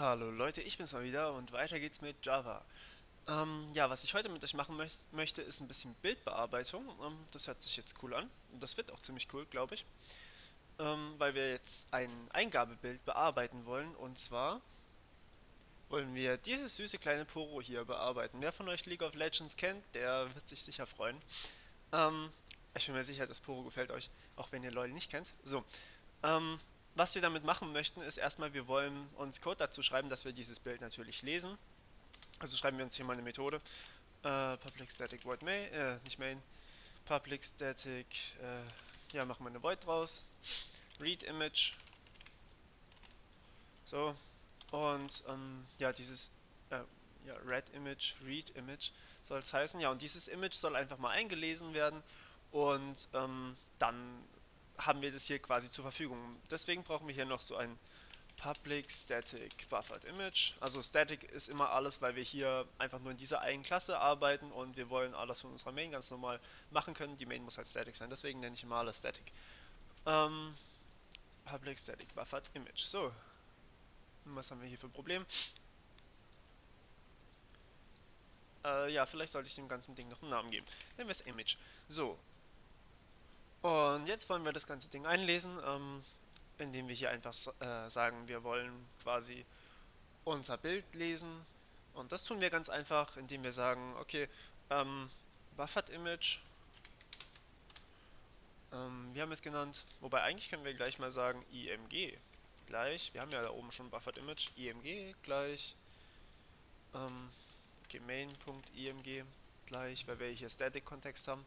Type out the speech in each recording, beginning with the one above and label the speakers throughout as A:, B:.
A: Hallo Leute, ich bin's mal wieder und weiter geht's mit Java. Ja, was ich heute mit euch machen möchte, ist ein bisschen Bildbearbeitung. Das hört sich jetzt cool an und das wird auch ziemlich cool, glaube ich, weil wir jetzt ein Eingabebild bearbeiten wollen und zwar wollen wir dieses süße kleine Poro hier bearbeiten. Wer von euch League of Legends kennt, der wird sich sicher freuen. Ähm, Ich bin mir sicher, dass Poro gefällt euch, auch wenn ihr LoL nicht kennt. So, ähm, was wir damit machen möchten, ist erstmal, wir wollen uns Code dazu schreiben, dass wir dieses Bild natürlich lesen. Also schreiben wir uns hier mal eine Methode. Public static void main, nicht main. Public static, ja, machen wir eine void draus. Read image. So. Und ja, dieses äh, ja, read image, read image soll es heißen. Ja, und dieses Image soll einfach mal eingelesen werden. Und dann haben wir das hier quasi zur Verfügung. Deswegen brauchen wir hier noch so ein Public Static Buffered Image. Also Static ist immer alles, weil wir hier einfach nur in dieser einen Klasse arbeiten und wir wollen alles von unserer Main ganz normal machen können. Die Main muss halt Static sein, deswegen nenne ich immer alles Static. Ähm, Public Static Buffered Image. So, was haben wir hier für ein Problem? Ja, vielleicht sollte ich dem ganzen Ding noch einen Namen geben. Nennen wir es Image. So, und jetzt wollen wir das ganze Ding einlesen, indem wir hier einfach sagen, wir wollen quasi unser Bild lesen. Und das tun wir ganz einfach, indem wir sagen, okay, Buffered Image, wir haben es genannt, wobei eigentlich können wir gleich mal sagen img gleich, wir haben ja da oben schon Buffered Image, img gleich, ähm, okay, main.img gleich, weil wir hier Static-Kontext haben.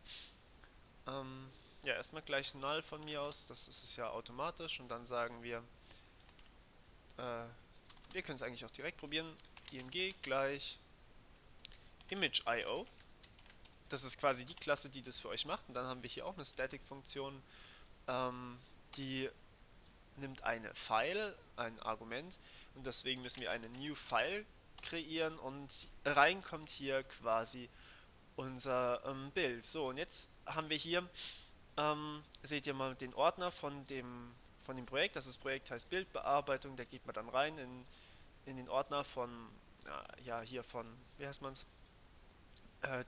A: Ja, erstmal gleich null von mir aus, das ist es ja automatisch und dann sagen äh, wir können es eigentlich auch direkt probieren, img gleich image.io. Das ist quasi die Klasse, die das für euch macht. Und dann haben wir hier auch eine Static-Funktion, die nimmt eine File, ein Argument, und deswegen müssen wir eine New File kreieren und rein kommt hier quasi unser Bild. So, und jetzt haben wir hier, seht ihr mal den Ordner von dem Projekt. Das Projekt heißt Bildbearbeitung, da geht man dann rein in den Ordner von, ja, hier von, wie heißt man's?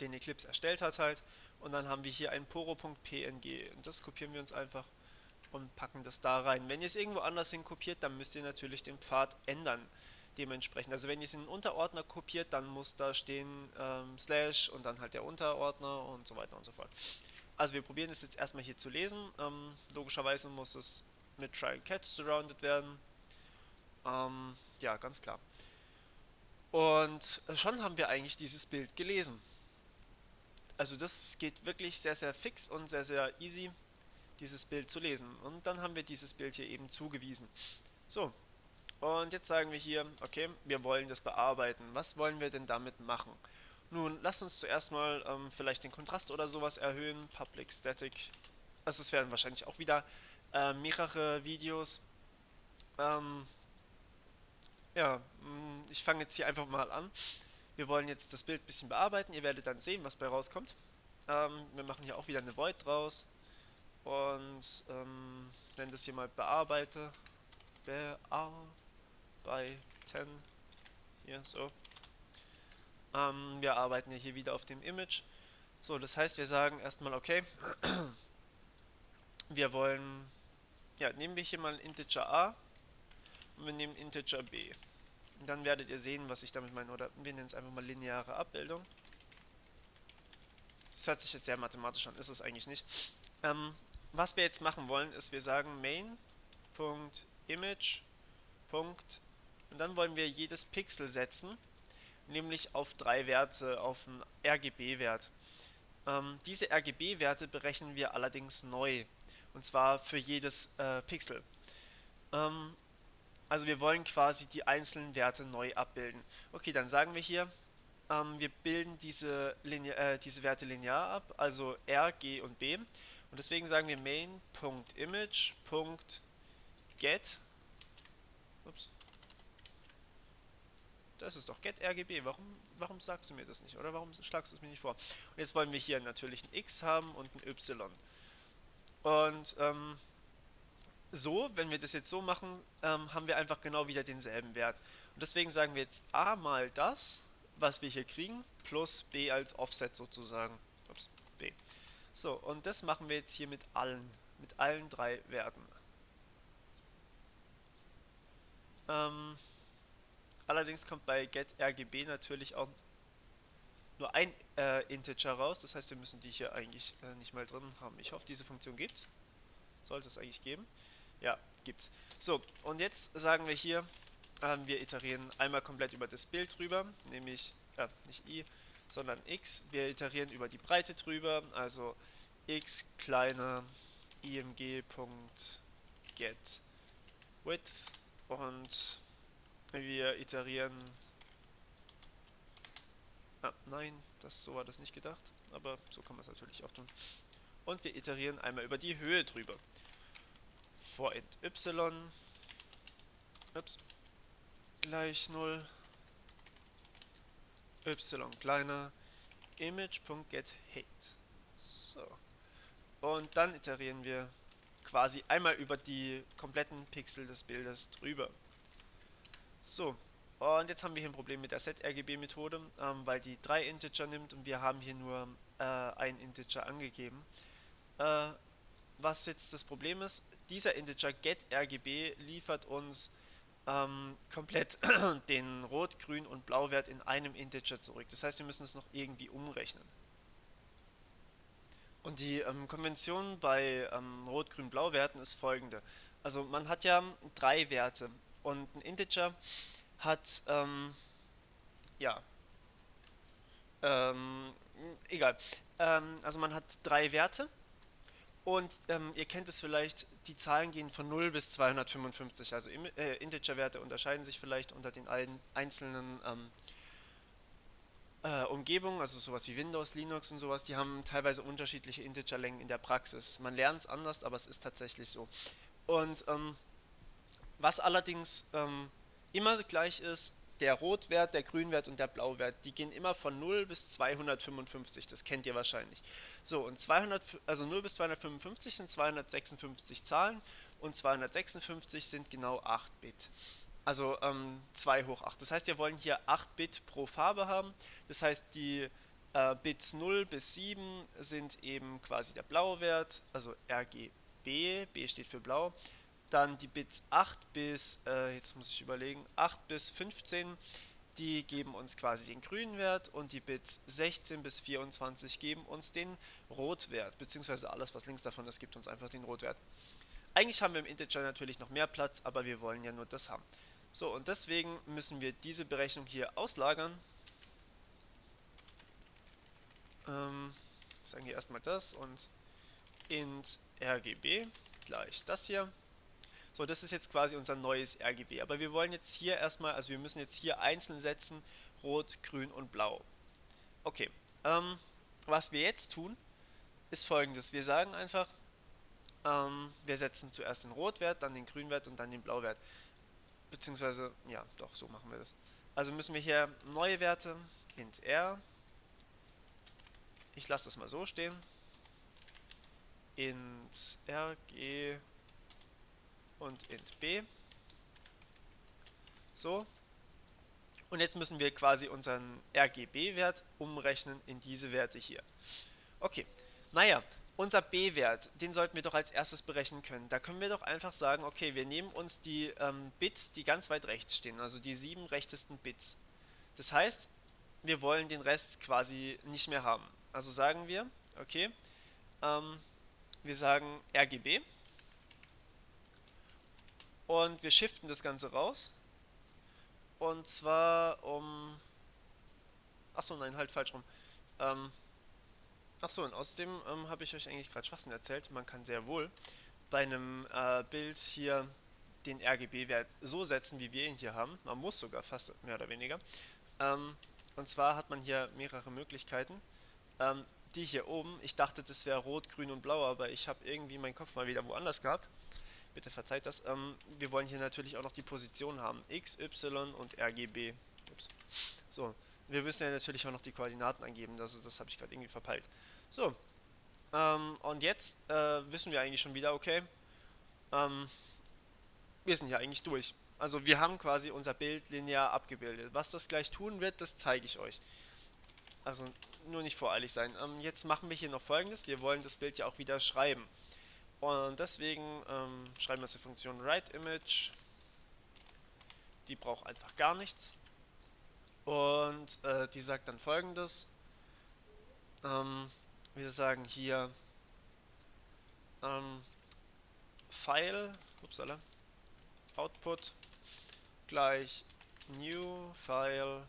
A: Den Eclipse erstellt hat halt. Und dann haben wir hier ein poro.png. Und das kopieren wir uns einfach und packen das da rein. Wenn ihr es irgendwo anders hin kopiert, dann müsst ihr natürlich den Pfad ändern. Dementsprechend. Also wenn ihr es in einen Unterordner kopiert, dann muss da stehen Slash und dann halt der Unterordner und so weiter und so fort. Also wir probieren es jetzt erstmal hier zu lesen. Logischerweise muss es mit Try and Catch surrounded werden. Ja, ganz klar. Und schon haben wir eigentlich dieses Bild gelesen. Also das geht wirklich sehr, sehr fix und sehr, sehr easy, dieses Bild zu lesen. Und dann haben wir dieses Bild hier eben zugewiesen. So, und jetzt sagen wir hier, okay, wir wollen das bearbeiten. Was wollen wir denn damit machen? Nun, lasst uns zuerst mal vielleicht den Kontrast oder sowas erhöhen. Public Static. Also es werden wahrscheinlich auch wieder mehrere Videos. Ähm, ja, ich fange jetzt hier einfach mal an. Wir wollen jetzt das Bild ein bisschen bearbeiten. Ihr werdet dann sehen, was bei rauskommt. Wir machen hier auch wieder eine Void draus. Und nennen das hier mal bearbeiten. Hier, so. Wir arbeiten ja hier wieder auf dem Image. So, das heißt, wir sagen erstmal, okay, wir wollen, ja, nehmen wir hier mal ein Integer a und wir nehmen Integer b. Und dann werdet ihr sehen, was ich damit meine, oder wir nennen es einfach mal lineare Abbildung. Das hört sich jetzt sehr mathematisch an, ist es eigentlich nicht. Was wir jetzt machen wollen, ist, wir sagen main.image. Und dann wollen wir jedes Pixel setzen, nämlich auf drei Werte, auf einen RGB-Wert. Diese RGB-Werte berechnen wir allerdings neu. Und zwar für jedes Pixel. Ähm, also wir wollen quasi die einzelnen Werte neu abbilden. Okay, dann sagen wir hier, wir bilden diese Werte linear ab, also R, G und B. Und deswegen sagen wir main.image.get. Ups, das ist doch get RGB. Warum sagst du mir das nicht? Oder warum schlagst du es mir nicht vor? Und jetzt wollen wir hier natürlich ein X haben und ein Y. Und so, wenn wir das jetzt so machen, haben wir einfach genau wieder denselben Wert. Und deswegen sagen wir jetzt a mal das, was wir hier kriegen, plus b als Offset sozusagen. Ups, b. So, und das machen wir jetzt hier mit allen drei Werten. Ähm, allerdings kommt bei getRGB natürlich auch nur ein Integer raus, das heißt, wir müssen die hier eigentlich nicht mal drin haben. Ich hoffe, diese Funktion gibt's. Sollte es eigentlich geben. Ja, gibt's. So, und jetzt sagen wir hier, wir iterieren einmal komplett über das Bild drüber, nämlich, nicht i, sondern x. Wir iterieren über die Breite drüber, also x kleiner img.getWidth und wir iterieren, nein, so war das nicht gedacht, aber so kann man es natürlich auch tun. Und wir iterieren einmal über die Höhe drüber. For int y, ups, gleich 0, y kleiner, image.getHeight. So. Und dann iterieren wir quasi einmal über die kompletten Pixel des Bildes drüber. So. Und jetzt haben wir hier ein Problem mit der setRGB-Methode, weil die 3 Integer nimmt und wir haben hier nur ein Integer angegeben. Was jetzt das Problem ist, dieser Integer getRGB liefert uns komplett den Rot-, Grün- und Blauwert in einem Integer zurück. Das heißt, wir müssen es noch irgendwie umrechnen. Und die Konvention bei Rot-, Grün-, Blau-Werten ist folgende. Also man hat ja drei Werte und ein Integer hat, ja, ähm, egal. Also man hat drei Werte und ihr kennt es vielleicht, die Zahlen gehen von 0 bis 255. Also Integerwerte unterscheiden sich vielleicht unter den einzelnen Umgebungen, also sowas wie Windows, Linux und sowas, die haben teilweise unterschiedliche Integerlängen in der Praxis. Man lernt es anders, aber es ist tatsächlich so. Und was allerdings immer gleich ist, der Rotwert, der Grünwert und der Blauwert, die gehen immer von 0 bis 255, das kennt ihr wahrscheinlich. So, und 200, also 0 bis 255 sind 256 Zahlen und 256 sind genau 8 Bit. Also 2 hoch 8. Das heißt, wir wollen hier 8 Bit pro Farbe haben. Das heißt, die Bits 0 bis 7 sind eben quasi der blaue Wert, also RGB, B steht für blau. Dann die Bits 8 bis, jetzt muss ich überlegen, 8 bis 15, die geben uns quasi den grünen Wert und die Bits 16 bis 24 geben uns den Rotwert, beziehungsweise alles, was links davon ist, gibt uns einfach den Rotwert. Eigentlich haben wir im Integer natürlich noch mehr Platz, aber wir wollen ja nur das haben. So, und deswegen müssen wir diese Berechnung hier auslagern. Sagen wir erstmal das und int RGB gleich das hier. So, das ist jetzt quasi unser neues RGB. Aber wir wollen jetzt hier erstmal, also wir müssen jetzt hier einzeln setzen, Rot, Grün und Blau. Okay, was wir jetzt tun, ist folgendes. Wir sagen einfach, wir setzen zuerst den Rotwert, dann den Grünwert und dann den Blauwert. Beziehungsweise, ja, doch, so machen wir das. Also müssen wir hier neue Werte, int r, ich lasse das mal so stehen, int rg und int b. So. Und jetzt müssen wir quasi unseren RGB-Wert umrechnen in diese Werte hier. Okay, naja, unser B-Wert, den sollten wir doch als erstes berechnen können. Da können wir doch einfach sagen, okay, wir nehmen uns die Bits, die ganz weit rechts stehen, also die 7 rechtesten Bits. Das heißt, wir wollen den Rest quasi nicht mehr haben. Also sagen wir, okay, wir sagen RGB und wir shiften das Ganze raus. Und zwar um... Achso, nein, halt falsch rum. Achso, und außerdem habe ich euch eigentlich gerade Schwachsinn erzählt. Man kann sehr wohl bei einem Bild hier den RGB-Wert so setzen, wie wir ihn hier haben. Man muss sogar fast mehr oder weniger. Und zwar hat man hier mehrere Möglichkeiten. Die hier oben, ich dachte, das wäre rot, grün und blau, aber ich habe irgendwie meinen Kopf mal wieder woanders gehabt. Bitte verzeiht das. Wir wollen hier natürlich auch noch die Position haben. X, Y und RGB. Ups. So, wir müssen ja natürlich auch noch die Koordinaten angeben. Das habe ich gerade irgendwie verpeilt. So, und jetzt wissen wir eigentlich schon wieder, okay, wir sind ja eigentlich durch. Also wir haben quasi unser Bild linear abgebildet. Was das gleich tun wird, das zeige ich euch. Also nur nicht voreilig sein. Jetzt machen wir hier noch Folgendes. Wir wollen das Bild ja auch wieder schreiben. Und deswegen schreiben wir uns die Funktion WriteImage. Die braucht einfach gar nichts. Und die sagt dann Folgendes. Wir sagen hier File, upsala, Output gleich New File.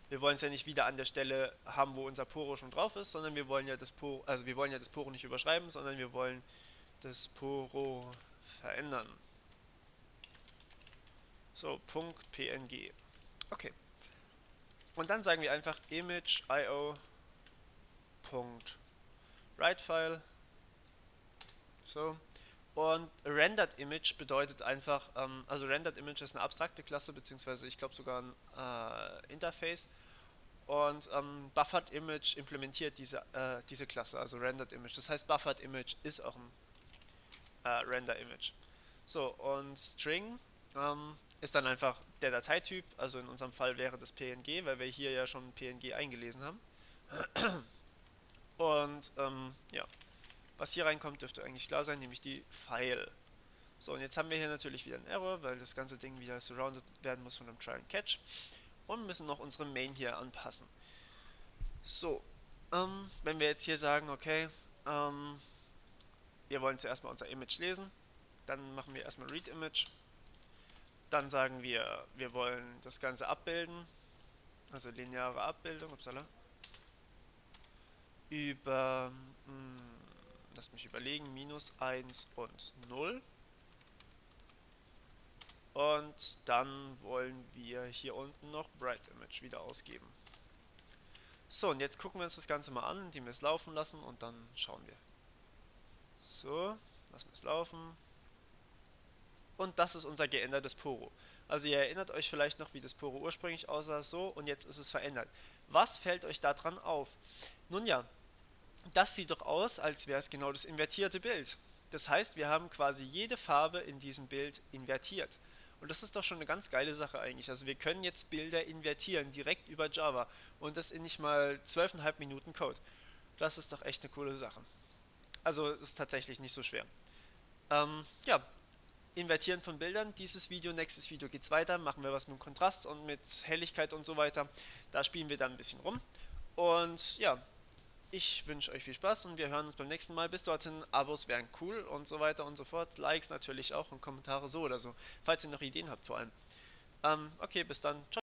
A: Wir wollen es ja nicht wieder an der Stelle haben, wo unser Poro schon drauf ist, sondern wir wollen ja das Poro, also wir wollen ja das Poro nicht überschreiben, sondern wir wollen das Poro verändern. So, .png. Okay. Und dann sagen wir einfach image.io.writefile. So. Und Rendered Image bedeutet einfach, also Rendered Image ist eine abstrakte Klasse, beziehungsweise ich glaube sogar ein Interface. Und Buffered Image implementiert diese Klasse, also Rendered Image. Das heißt, Buffered Image ist auch ein Render Image. So, und String ist dann einfach der Dateityp, also in unserem Fall wäre das PNG, weil wir hier ja schon PNG eingelesen haben. Und ja, was hier reinkommt, dürfte eigentlich klar sein, nämlich die File. So, und jetzt haben wir hier natürlich wieder einen Error, weil das ganze Ding wieder surrounded werden muss von einem Try and Catch. Und müssen noch unsere Main hier anpassen. So, wenn wir jetzt hier sagen, okay, wir wollen zuerst mal unser Image lesen, dann machen wir erstmal Read Image. Dann sagen wir, wir wollen das Ganze abbilden, also lineare Abbildung, upsala, über, lass mich überlegen, minus 1 und 0. Und dann wollen wir hier unten noch Bright Image wieder ausgeben. So, und jetzt gucken wir uns das Ganze mal an, indem wir es laufen lassen und dann schauen wir. So, lassen wir es laufen. Und das ist unser geändertes Poro. Also ihr erinnert euch vielleicht noch, wie das Poro ursprünglich aussah, so, und jetzt ist es verändert. Was fällt euch daran auf? Nun ja, das sieht doch aus, als wäre es genau das invertierte Bild. Das heißt, wir haben quasi jede Farbe in diesem Bild invertiert. Und das ist doch schon eine ganz geile Sache eigentlich. Also wir können jetzt Bilder invertieren, direkt über Java. Und das in nicht mal 12,5 Minuten Code. Das ist doch echt eine coole Sache. Also ist tatsächlich nicht so schwer. Ja, Invertieren von Bildern, dieses Video, nächstes Video geht's weiter, machen wir was mit dem Kontrast und mit Helligkeit und so weiter. Da spielen wir dann ein bisschen rum. Und ja, ich wünsche euch viel Spaß und wir hören uns beim nächsten Mal. Bis dorthin, Abos wären cool und so weiter und so fort. Likes natürlich auch und Kommentare so oder so, falls ihr noch Ideen habt vor allem. Okay, bis dann. Ciao.